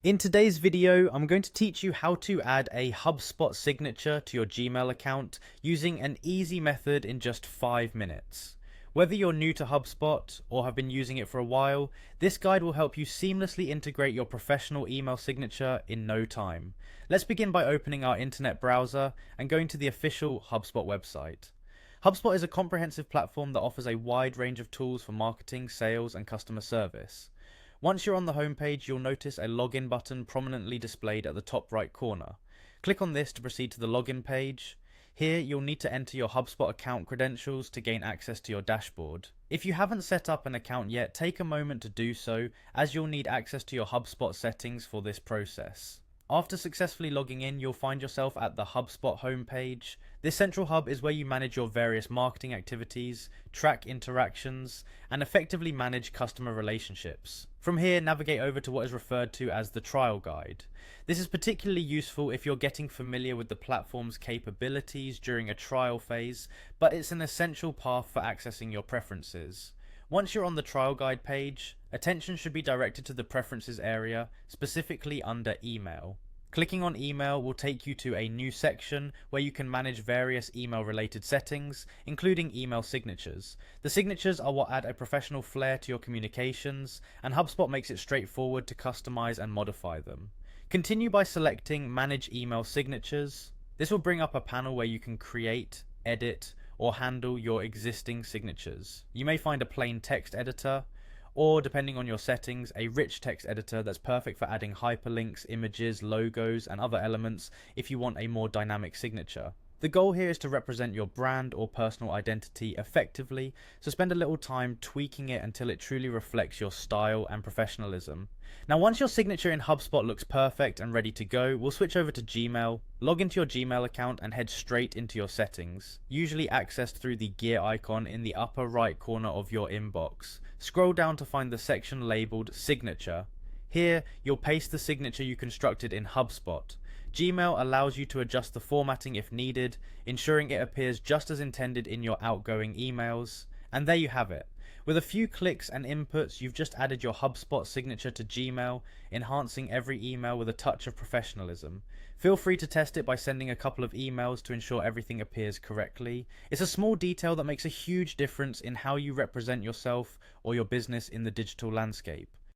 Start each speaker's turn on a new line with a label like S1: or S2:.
S1: In today's video, I'm going to teach you how to add a Hubspot signature to your Gmail account using an easy method in just 5 minutes. Whether you're new to HubSpot or have been using it for a while, this guide will help you seamlessly integrate your professional email signature in no time. Let's begin by opening our internet browser and going to the official HubSpot website. HubSpot is a comprehensive platform that offers a wide range of tools for marketing, sales, and customer service. Once you're on the homepage, you'll notice a login button prominently displayed at the top right corner. Click on this to proceed to the login page. Here, you'll need to enter your HubSpot account credentials to gain access to your dashboard. If you haven't set up an account yet, take a moment to do so, as you'll need access to your HubSpot settings for this process. After successfully logging in, you'll find yourself at the HubSpot homepage. This central hub is where you manage your various marketing activities, track interactions, and effectively manage customer relationships. From here, navigate over to what is referred to as the trial guide. This is particularly useful if you're getting familiar with the platform's capabilities during a trial phase, but it's an essential path for accessing your preferences. Once you're on the trial guide page, attention should be directed to the preferences area, specifically under email. Clicking on email will take you to a new section where you can manage various email related settings, including email signatures. The signatures are what add a professional flair to your communications, and HubSpot makes it straightforward to customize and modify them. Continue by selecting Manage Email Signatures. This will bring up a panel where you can create, edit, or handle your existing signatures. You may find a plain text editor, or depending on your settings, a rich text editor that's perfect for adding hyperlinks, images, logos, and other elements if you want a more dynamic signature. The goal here is to represent your brand or personal identity effectively, so spend a little time tweaking it until it truly reflects your style and professionalism. Now, once your signature in HubSpot looks perfect and ready to go, we'll switch over to Gmail, log into your Gmail account and head straight into your settings, usually accessed through the gear icon in the upper right corner of your inbox. Scroll down to find the section labeled Signature. Here, you'll paste the signature you constructed in HubSpot. Gmail allows you to adjust the formatting if needed, ensuring it appears just as intended in your outgoing emails. And there you have it. With a few clicks and inputs, you've just added your HubSpot signature to Gmail, enhancing every email with a touch of professionalism. Feel free to test it by sending a couple of emails to ensure everything appears correctly. It's a small detail that makes a huge difference in how you represent yourself or your business in the digital landscape.